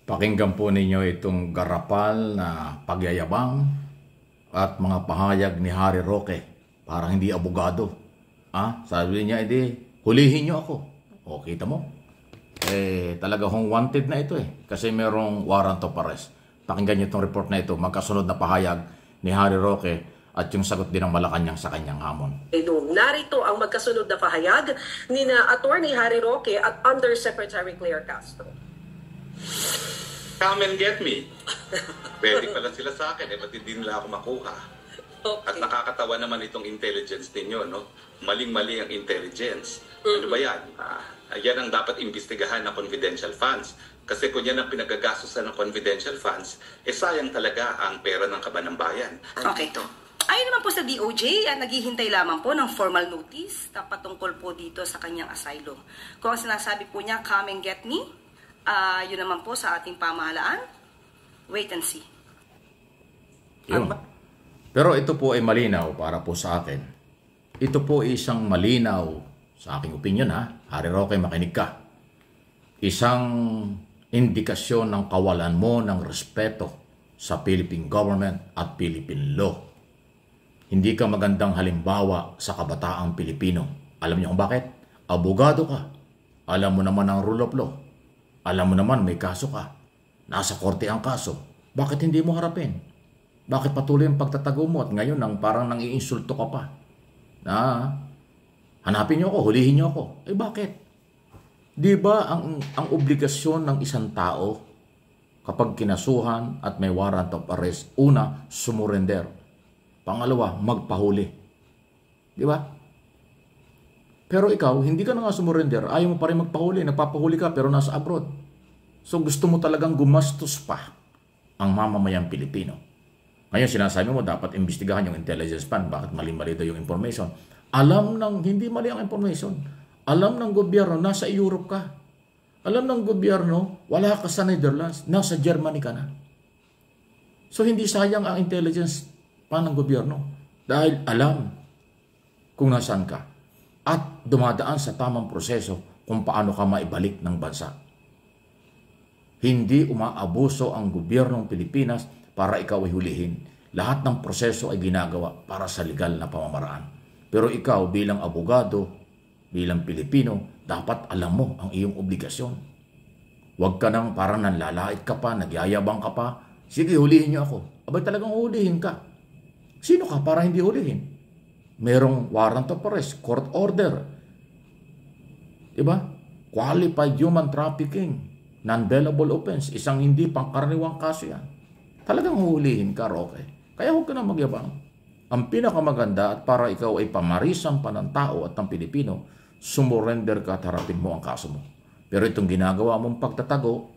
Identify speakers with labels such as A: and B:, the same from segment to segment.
A: Pakinggan po ninyo itong garapal na pagyayabang at mga pahayag ni Harry Roque. Parang hindi abogado. Sabi niya, hulihin niyo ako. O, kita mo? Talaga hong wanted na ito Kasi merong warrant of arrest. Pakinggan niyo itong report na ito. Magkasunod na pahayag ni Harry Roque at yung sagot din ng Malacanang sa kanyang hamon.
B: Narito ang magkasunod na pahayag ni na Attorney Harry Roque at Undersecretary Claire Castro.
C: Come and get me. Pwede pala sila sa akin, ba't hindi nila ako makuha? Okay. At nakakatawa naman itong intelligence ninyo, no? Maling-mali ang intelligence. Ano ba yan? Yan ang dapat imbestigahan ng confidential funds. Kasi kung yan ang pinagagastusan ng confidential funds, sayang talaga ang pera ng kaban ng bayan.
D: Okay to. Ayon naman po sa DOJ, naghihintay lamang po ng formal notice na patungkol po dito sa kanyang asylum. Kung ang sinasabi po niya, come and get me, yun naman po sa ating pamahalaan, wait and see.
A: Yun. Pero ito po ay malinaw para po sa akin. Ito po isang malinaw, sa aking opinion Harry Roque, makinig ka. Isang indikasyon ng kawalan mo ng respeto sa Philippine government at Philippine law. Hindi ka magandang halimbawa sa kabataang Pilipino. Alam niyo kung bakit? Abogado ka. Alam mo naman ang rule of law. Alam mo naman may kaso ka. Nasa korte ang kaso. Bakit hindi mo harapin? Bakit patuloy ang pagtatago mo at ngayon parang nang-iinsulto ka pa? Hanapin niyo ako, hulihin niyo ako. Bakit? Di ba ang obligasyon ng isang tao kapag kinasuhan at may warrant of arrest, una, sumurrender. Pangalawa, magpahuli. Di ba? Pero ikaw, hindi ka na nga sumurrender, ayaw mo pa rin magpahuli, nagpapahuli ka pero nasa abroad. So gusto mo talagang gumastos pa ang mamamayang Pilipino. Ngayon sinasabi mo dapat imbestigahan yung intelligence fund, bakit mali-mali daw yung information. Alam ng, hindi mali ang information, alam ng gobyerno, nasa Europe ka. Alam ng gobyerno, wala ka sa Netherlands, nasa Germany ka na. So hindi sayang ang intelligence fund ng gobyerno dahil alam kung nasaan ka at dumadaan sa tamang proseso kung paano ka maibalik ng bansa. Hindi umaabuso ang gobyernong Pilipinas para ikaw ay hulihin. Lahat ng proseso ay ginagawa para sa legal na pamamaraan. Pero ikaw bilang abogado, bilang Pilipino, dapat alam mo ang iyong obligasyon. Huwag ka nang parang nanlalait ka pa, nagyayabang ka pa. Sige, hulihin niyo ako. Abay talagang hulihin ka. Sino ka para hindi hulihin? Merong warrant of arrest, court order. Diba? Qualified human trafficking, non-bailable offense, isang hindi pangkaraniwang kaso yan. Talagang huhulihin ka, Roque. Kaya huwag ka na magyabang. Ang pinakamaganda at para ikaw ay pamarisan pa ng tao at ng Pilipino, sumurrender ka at harapin mo ang kaso mo. Pero itong ginagawa mong pagtatago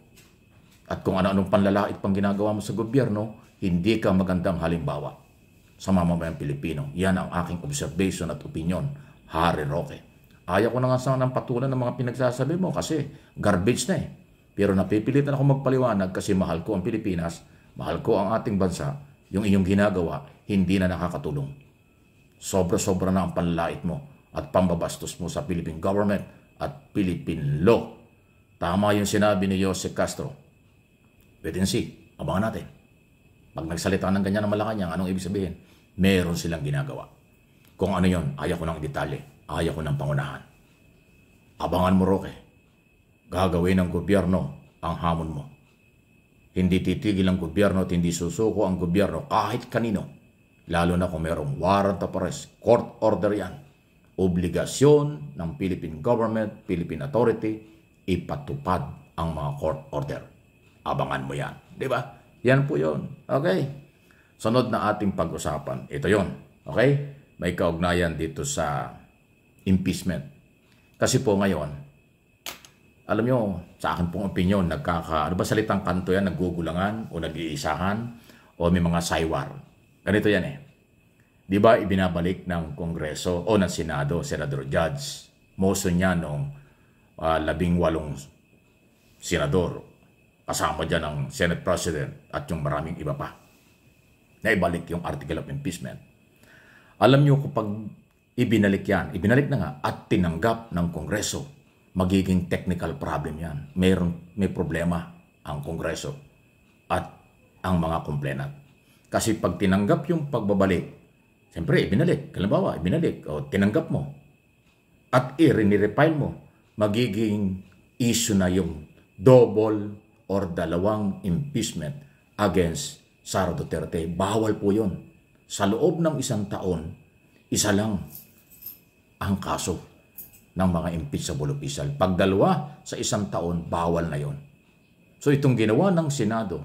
A: at kung ano-anong panlalait pang ginagawa mo sa gobyerno, hindi ka magandang halimbawa sa mamamayang Pilipino. Yan ang aking observation at opinion, Harry Roque. Ayaw ko na nga ng patulan ng mga pinagsasabi mo kasi garbage na Pero napipilitan ako magpaliwanag kasi mahal ko ang Pilipinas, mahal ko ang ating bansa, yung inyong ginagawa, hindi na nakakatulong. Sobra-sobra na ang panlalait mo at pambabastos mo sa Philippine government at Philippine law. Tama yung sinabi ni Jose Castro. Wait and see. Abangan natin. Pag nagsalita ng ganyan ng Malacanang, anong ibig sabihin? Meron silang ginagawa. Kung ano yon, ayaw ko ng detalye. Ayaw ko ng pangunahan. Abangan mo, Roque. Gagawin ng gobyerno ang hamon mo. Hindi titigil ang gobyerno at hindi susuko ang gobyerno kahit kanino. Lalo na kung merong warrant of arrest, court order yan. Obligasyon ng Philippine government, Philippine authority, ipatupad ang mga court order. Abangan mo yan. Di ba? Yan po yun. Okay? Sunod na ating pag-usapan. Ito yun. Okay? May kaugnayan dito sa impeachment. Kasi po ngayon, alam nyo, sa akin pong opinion, ano ba salitang kanto yan? Naggugulangan o nag-iisahan o may mga saywar. Ganito yan Di ba ibinabalik ng Kongreso o ng Senado, Senador Judge, motion niya noong 18 senador. Kasama dyan ang Senate President at yung maraming iba pa. Naibalik yung article of impeachment. Alam nyo kapag ibinalik na nga at tinanggap ng Kongreso, magiging technical problem yan. May problema ang Kongreso at ang mga complainant. Kasi pag tinanggap yung pagbabalik, siyempre ibinalik, halimbawa ibinalik o tinanggap mo at i-refile mo, magiging issue na yung double or dalawang impeachment against Sara Duterte. Bawal po yun. Sa loob ng 1 taon, isa lang ang kaso ng mga impeachable official. Pag dalawa sa 1 taon, bawal na yon. So itong ginawa ng Senado,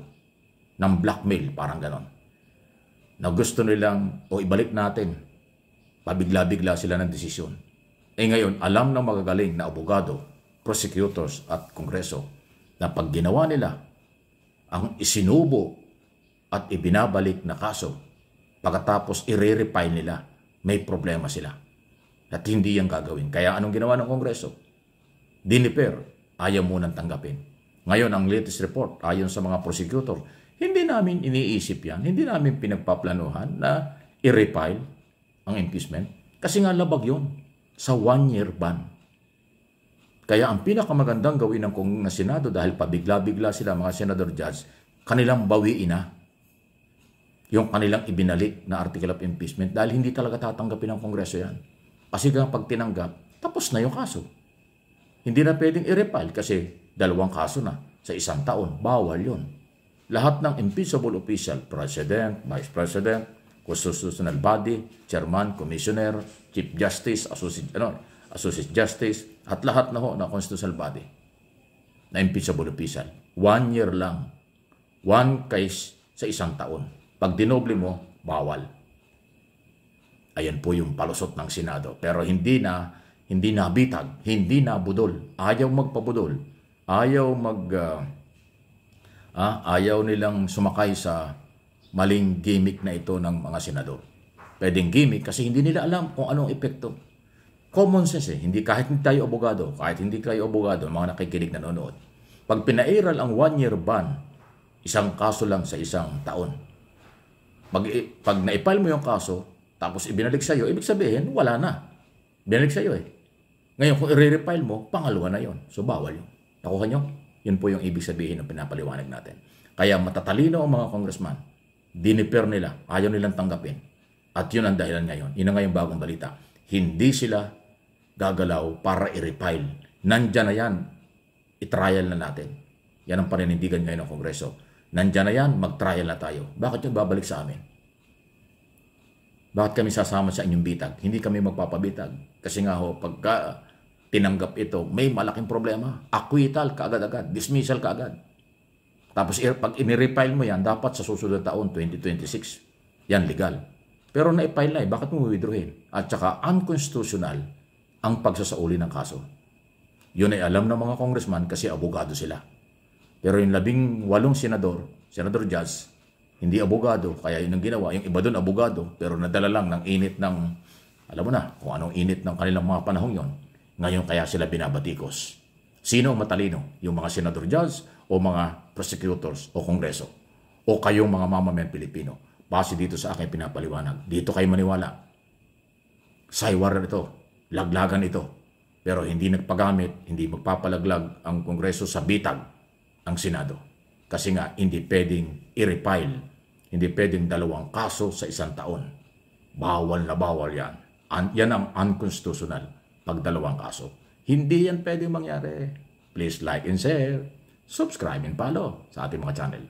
A: ng blackmail, parang ganon, na gusto nilang, o ibalik natin, pabigla-bigla sila ng desisyon. Ngayon, alam ng magagaling na abogado, prosecutors at kongreso, na pag ginawa nila ang isinubo at ibinabalik na kaso, pagkatapos i-refile nila, may problema sila. At hindi yan gagawin. Kaya anong ginawa ng Kongreso? Diniper, ayaw munang tanggapin. Ngayon, ang latest report, ayon sa mga prosecutor, hindi namin iniisip yan, hindi namin pinagpaplanuhan na i-refile ang impeachment kasi nga labag yun sa 1-year ban. Kaya ang pinakamagandang gawin ng Senado dahil pabigla-bigla sila mga senador judge, kanilang bawiin na yung kanilang ibinalik na article of impeachment dahil hindi talaga tatanggapin ng Kongreso yan. Kasi pag tinanggap, tapos na yung kaso. Hindi na pwedeng i-refile kasi 2 kaso na sa 1 taon. Bawal yun. Lahat ng impeachable official, President, Vice President, Constitutional Body, Chairman, Commissioner, Chief Justice, Associate Justice, at lahat na ho na Constitutional Body na impeachable official. 1 year lang. 1 case sa 1 taon. Pag dinoble mo, bawal. Ayan po yung palusot ng Senado. Pero hindi na bitag, hindi na budol. Ayaw magpabudol. Ayaw nilang sumakay sa maling gimmick na ito ng mga senador. Pwedeng gimmick kasi hindi nila alam kung anong epekto. Common sense Hindi kahit hindi tayo abogado, mga nakikinig na nanonood. Pag pinairal ang 1-year ban, 1 kaso lang sa 1 taon. Pag na-file mo yung kaso, tapos ibinalik sa'yo, ibig sabihin, wala na. Binalik sa'yo Ngayon, kung i-refile mo, pangalawa na yon. So, bawal yun. Nakuha nyo? Yun po yung ibig sabihin ng pinapaliwanag natin. Kaya matatalino ang mga congressman. Diniper nila. Ayaw nilang tanggapin. At yun ang dahilan ngayon. Yun ang ngayong bagong balita. Hindi sila gagalaw para i-refile. Nandyan na yan. I-trial na natin. Yan ang paninindigan ngayon ng Kongreso. Nandyan na yan, mag-trial na tayo. Bakit yung babalik sa amin? Bakit kami sasama sa inyong bitag? Hindi kami magpapabitag. Kasi nga pagka tinanggap ito, may malaking problema. Acquittal kaagad-agad. Dismissal kaagad. Tapos pag in-refile mo yan, dapat sa susunod na taon, 2026. Yan legal. Pero na-file na bakit mo withdrawin? At saka unconstitutional ang pagsasauli ng kaso. Yun ay alam ng mga congressman kasi abogado sila. Pero yung 18 senador judge, hindi abogado, kaya yun ang ginawa. Yung iba doon abogado, pero nadala lang ng init ng, alam mo na, kung anong init ng kanilang mga panahon yon. Ngayon kaya sila binabatikos. Sino ang matalino? Yung mga senador judge o mga prosecutors o kongreso? O kayong mga mamamayang Pilipino? Base dito sa aking pinapaliwanag. Dito kayo maniwala. Saywar ito. Laglagan ito. Pero hindi nagpagamit, hindi magpapalaglag ang kongreso sa bitag ang Senado. Kasi nga, hindi pwedeng i-refile. Hindi pwedeng 2 kaso sa 1 taon. Bawal na bawal yan. Yan ang unconstitutional pag 2 kaso. Hindi yan pwedeng mangyari. Please like and share, subscribe and follow sa ating mga channel.